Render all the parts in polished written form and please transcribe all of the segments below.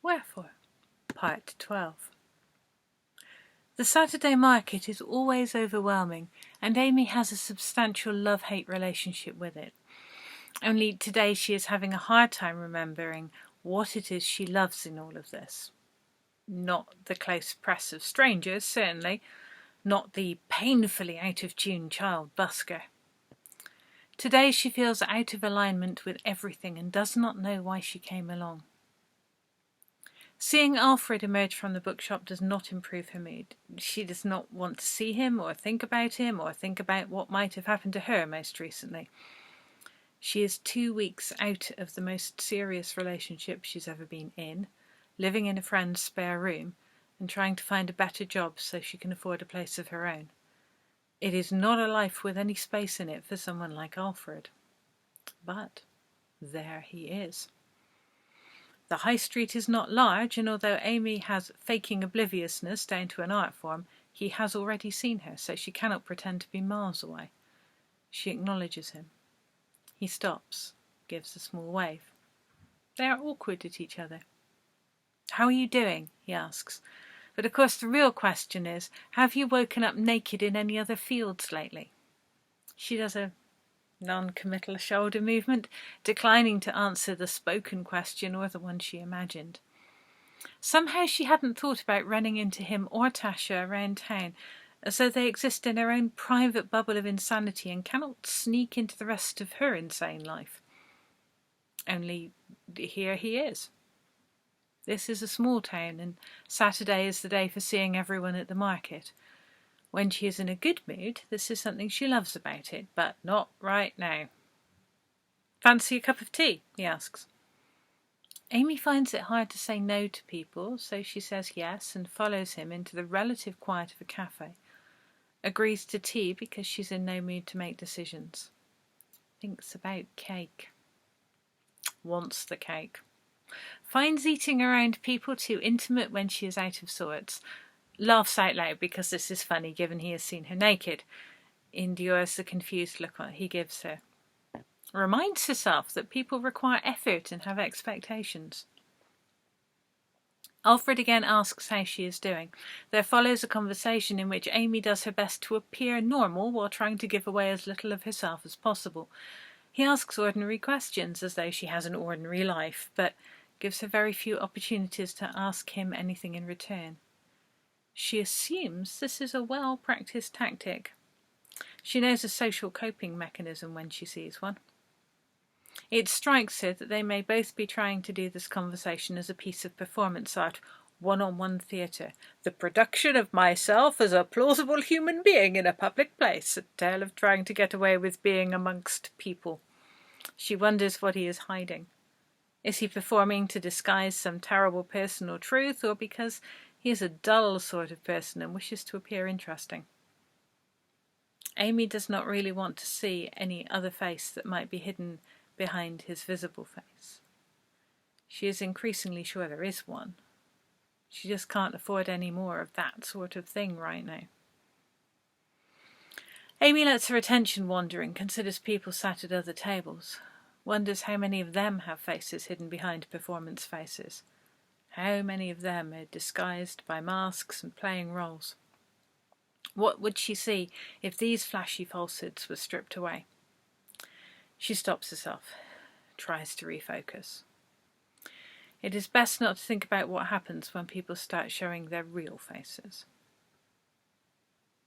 Wherefore, Part 12. The Saturday market is always overwhelming, and Amy has a substantial love-hate relationship with it. Only today she is having a hard time remembering what it is she loves in all of this. Not the close press of strangers, certainly. Not the painfully out-of-tune child busker. Today she feels out of alignment with everything and does not know why she came along. Seeing Alfred emerge from the bookshop does not improve her mood. She does not want to see him or think about what might have happened to her most recently. She is 2 weeks out of the most serious relationship she's ever been in, living in a friend's spare room, and trying to find a better job so she can afford a place of her own. It is not a life with any space in it for someone like Alfred. But there he is. The high street is not large, and although Amy has faking obliviousness down to an art form, he has already seen her, so she cannot pretend to be miles away. She acknowledges him. He stops, gives a small wave. They are awkward at each other. "How are you doing?" he asks. But of course the real question is, have you woken up naked in any other fields lately? She does a non-committal shoulder movement, declining to answer the spoken question or the one she imagined. Somehow she hadn't thought about running into him or Tasha around town, as though they exist in their own private bubble of insanity and cannot sneak into the rest of her insane life. Only here he is. This is a small town, and Saturday is the day for seeing everyone at the market. When she is in a good mood, this is something she loves about it, but not right now. "Fancy a cup of tea?" he asks. Amy finds it hard to say no to people, so she says yes and follows him into the relative quiet of a cafe. Agrees to tea because she's in no mood to make decisions. Thinks about cake. Wants the cake. Finds eating around people too intimate when she is out of sorts. Laughs out loud because this is funny given he has seen her naked. Endures the confused look he gives her. Reminds herself that people require effort and have expectations. Alfred again asks how she is doing. There follows a conversation in which Amy does her best to appear normal while trying to give away as little of herself as possible. He asks ordinary questions as though she has an ordinary life, but gives her very few opportunities to ask him anything in return. She assumes this is a well-practiced tactic. She knows a social coping mechanism when she sees one. It strikes her that they may both be trying to do this conversation as a piece of performance art, one-on-one theatre, the production of myself as a plausible human being in a public place, a tale of trying to get away with being amongst people. She wonders what he is hiding. Is he performing to disguise some terrible personal truth, or because he is a dull sort of person and wishes to appear interesting? Amy does not really want to see any other face that might be hidden behind his visible face. She is increasingly sure there is one. She just can't afford any more of that sort of thing right now. Amy lets her attention wander and considers people sat at other tables. Wonders how many of them have faces hidden behind performance faces. How many of them are disguised by masks and playing roles? What would she see if these flashy falsehoods were stripped away? She stops herself, tries to refocus. It is best not to think about what happens when people start showing their real faces.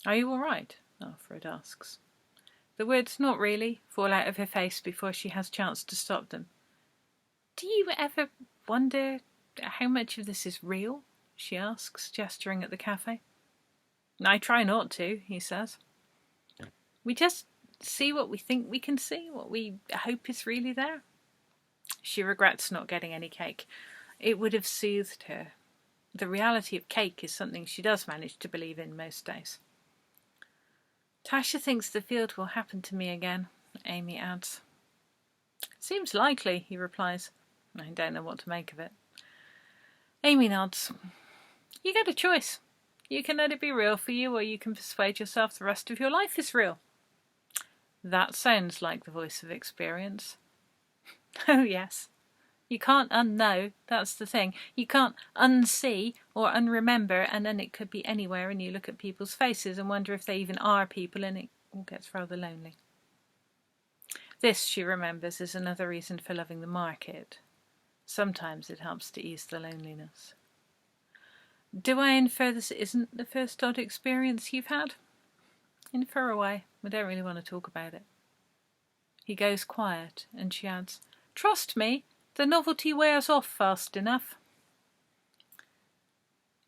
"Are you all right?" Alfred asks. The words "not really" fall out of her face before she has chance to stop them. "Do you ever wonder how much of this is real?" she asks, gesturing at the cafe. "I try not to," he says. "We just see what we think we can see, what we hope is really there." She regrets not getting any cake. It would have soothed her. The reality of cake is something she does manage to believe in most days. "Tasha thinks the field will happen to me again," Amy adds. "Seems likely," he replies. I don't know what to make of it. Amy nods. "You get a choice. You can let it be real for you, or you can persuade yourself the rest of your life is real." That sounds like the voice of experience. "Oh yes, You can't unknow, that's the thing. You can't unsee or unremember, and then it could be anywhere, and you look at people's faces and wonder if they even are people, and it all gets rather lonely. This, she remembers, is another reason for loving the market. Sometimes it helps to ease the loneliness. Do I infer this isn't the first odd experience you've had? Infer away. We don't really want to talk about it. He goes quiet, and she adds, "Trust me, the novelty wears off fast enough."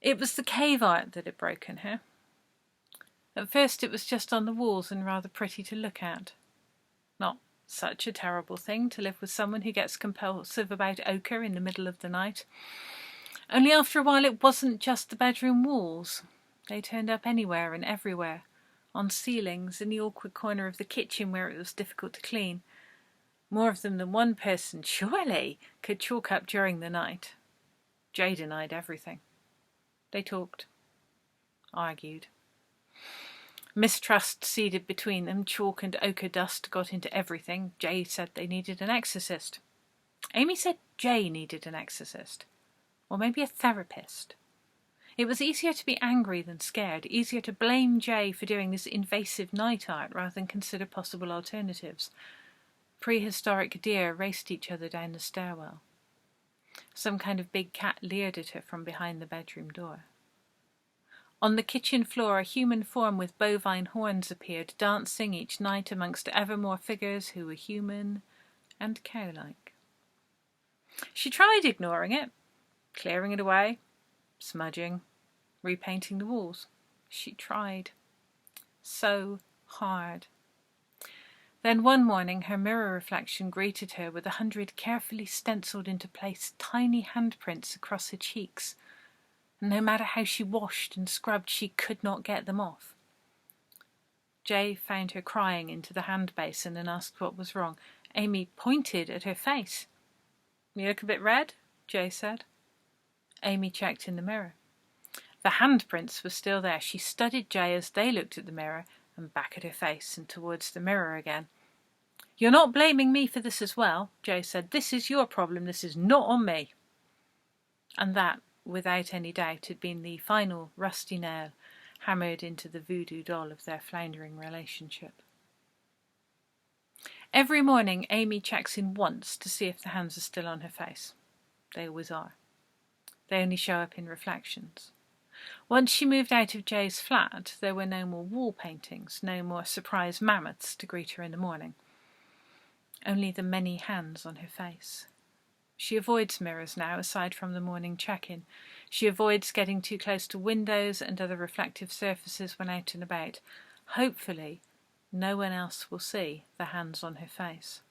It was the cave art that had broken her. At first it was just on the walls and rather pretty to look at. Not such a terrible thing to live with someone who gets compulsive about ochre in the middle of the night. Only after a while it wasn't just the bedroom walls. They turned up anywhere and everywhere, on ceilings, in the awkward corner of the kitchen where it was difficult to clean. More of them than one person, surely, could chalk up during the night. Jay denied everything. They talked, argued. Mistrust seeded between them. Chalk and ochre dust got into everything. Jay said they needed an exorcist. Amy said Jay needed an exorcist. Or maybe a therapist. It was easier to be angry than scared, easier to blame Jay for doing this invasive night art rather than consider possible alternatives. Prehistoric deer raced each other down the stairwell. Some kind of big cat leered at her from behind the bedroom door. On the kitchen floor, a human form with bovine horns appeared, dancing each night amongst ever more figures who were human and cow-like. She tried ignoring it, clearing it away, smudging, repainting the walls. She tried. So hard. Then one morning her mirror reflection greeted her with 100 carefully stenciled into place tiny handprints across her cheeks. And no matter how she washed and scrubbed, she could not get them off. Jay found her crying into the hand basin and asked what was wrong. Amy pointed at her face. "You look a bit red," Jay said. Amy checked in the mirror. The handprints were still there. She studied Jay as they looked at the mirror and back at her face and towards the mirror again. "You're not blaming me for this as well," Jay said. "This is your problem. This is not on me." And that, without any doubt, had been the final rusty nail hammered into the voodoo doll of their floundering relationship. Every morning Amy checks in once to see if the hands are still on her face. They always are. They only show up in reflections. Once she moved out of Jay's flat, there were no more wall paintings, no more surprise mammoths to greet her in the morning. Only the many hands on her face. She avoids mirrors now, aside from the morning check-in. She avoids getting too close to windows and other reflective surfaces when out and about. Hopefully, no one else will see the hands on her face.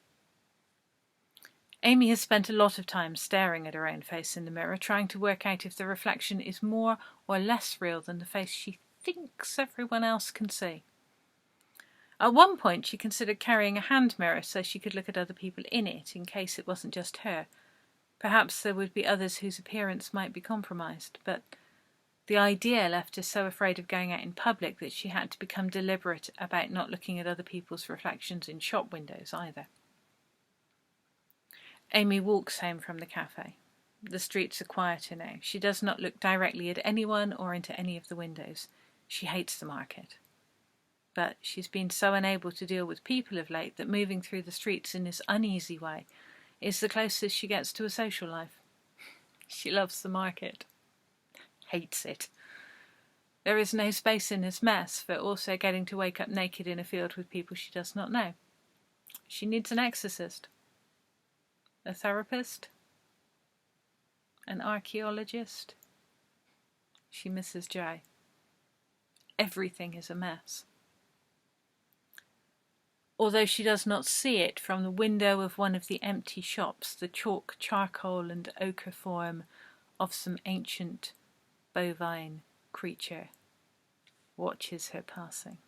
Amy has spent a lot of time staring at her own face in the mirror, trying to work out if the reflection is more or less real than the face she thinks everyone else can see. At one point, she considered carrying a hand mirror so she could look at other people in it, in case it wasn't just her. Perhaps there would be others whose appearance might be compromised, but the idea left her so afraid of going out in public that she had to become deliberate about not looking at other people's reflections in shop windows either. Amy walks home from the cafe. The streets are quieter now. She does not look directly at anyone or into any of the windows. She hates the market. But she's been so unable to deal with people of late that moving through the streets in this uneasy way is the closest she gets to a social life. She loves the market. Hates it. There is no space in this mess for also getting to wake up naked in a field with people she does not know. She needs an exorcist. A therapist? An archaeologist? She misses Jay. Everything is a mess. Although she does not see it from the window of one of the empty shops, the chalk, charcoal and ochre form of some ancient bovine creature watches her passing.